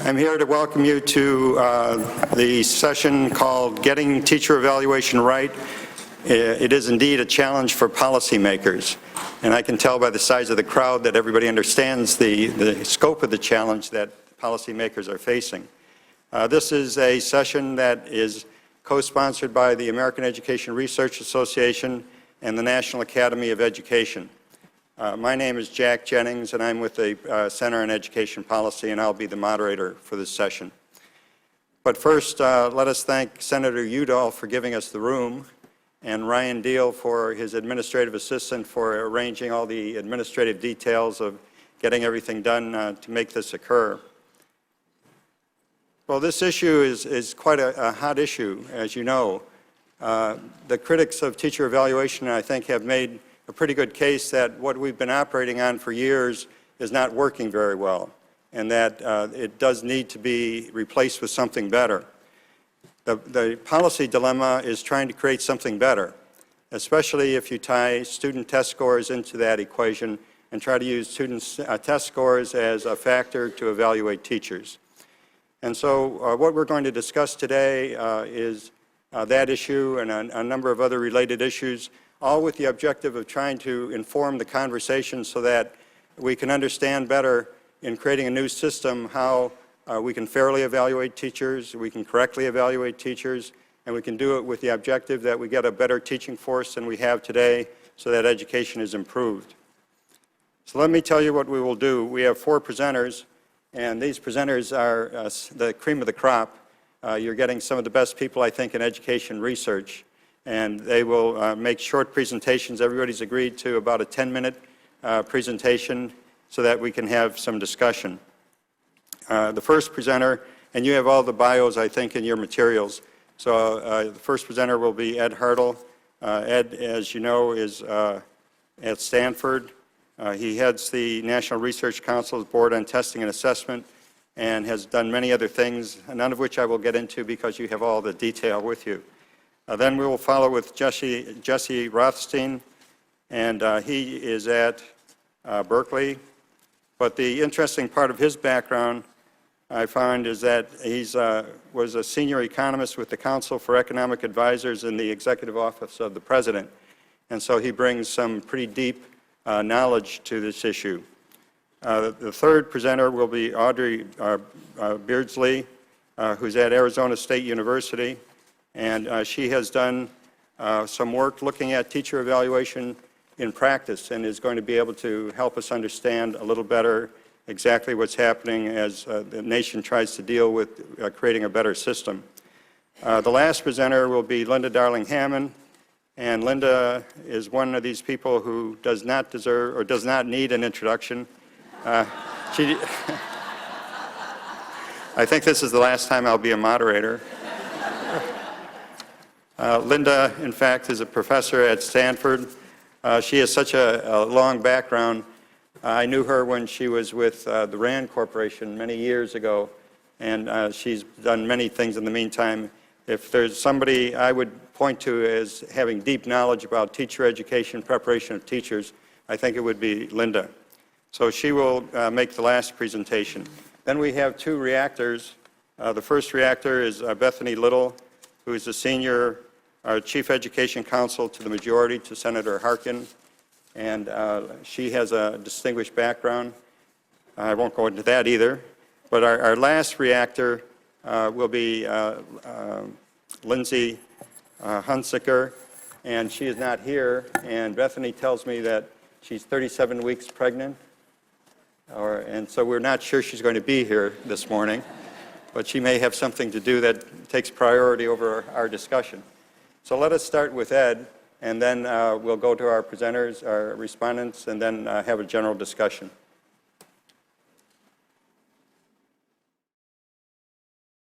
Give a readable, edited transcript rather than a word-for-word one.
I'm here to welcome you to the session called Getting Teacher Evaluation Right. It is indeed a challenge for policymakers, and I can tell by the size of the crowd that everybody understands the scope of the challenge that policymakers are facing. This is a session that is co-sponsored by the American Education Research Association and the National Academy of Education. My name is Jack Jennings, and I'm with the Center on Education Policy, and I'll be the moderator for this session. But first, let us thank Senator Udall for giving us the room, and Ryan Deal for his administrative assistant for arranging all the administrative details of getting everything done to make this occur. Well, this issue is quite a hot issue, as you know. The critics of teacher evaluation, I think, have made a pretty good case that what we've been operating on for years is not working very well, and that it does need to be replaced with something better. The policy dilemma is trying to create something better, especially if you tie student test scores into that equation and try to use student test scores as a factor to evaluate teachers. And so what we're going to discuss today is that issue and a number of other related issues, all with the objective of trying to inform the conversation so that we can understand better in creating a new system how we can fairly evaluate teachers, we can correctly evaluate teachers, and we can do it with the objective that we get a better teaching force than we have today so that education is improved. So let me tell you what we will do. We have 4 presenters, and these presenters are the cream of the crop. You're getting some of the best people, I think, in education research. And they will make short presentations. Everybody's agreed to about a 10-minute presentation so that we can have some discussion. The first presenter, and you have all the bios, I think, in your materials. So the first presenter will be Ed Hartle. Ed, as you know, is at Stanford. He heads the National Research Council's Board on Testing and Assessment and has done many other things, none of which I will get into because you have all the detail with you. Then we will follow with Jesse Rothstein, and he is at Berkeley. But the interesting part of his background, I find, is that he was a senior economist with the Council for Economic Advisors in the Executive Office of the President. And so he brings some pretty deep knowledge to this issue. The third presenter will be Audrey Beardsley, who's at Arizona State University. And she has done some work looking at teacher evaluation in practice and is going to be able to help us understand a little better exactly what's happening as the nation tries to deal with creating a better system. The last presenter will be Linda Darling-Hammond, and Linda is one of these people who does not deserve or does not need an introduction. I think this is the last time I'll be a moderator. Linda, in fact, is a professor at Stanford. She has such a long background. I knew her when she was with the RAND Corporation many years ago, and she's done many things in the meantime. If there's somebody I would point to as having deep knowledge about teacher education, preparation of teachers, I think it would be Linda. So she will make the last presentation. Then we have 2 reactors. The first reactor is Bethany Little, who is a senior Chief Education Counsel to the majority, to Senator Harkin, and she has a distinguished background. I won't go into that either, but our last reactor will be Lindsay Hunsaker, and she is not here, and Bethany tells me that she's 37 weeks pregnant, and so we're not sure she's going to be here this morning, but she may have something to do that takes priority over our discussion. So let us start with Ed, and then we'll go to our presenters, our respondents, and then have a general discussion.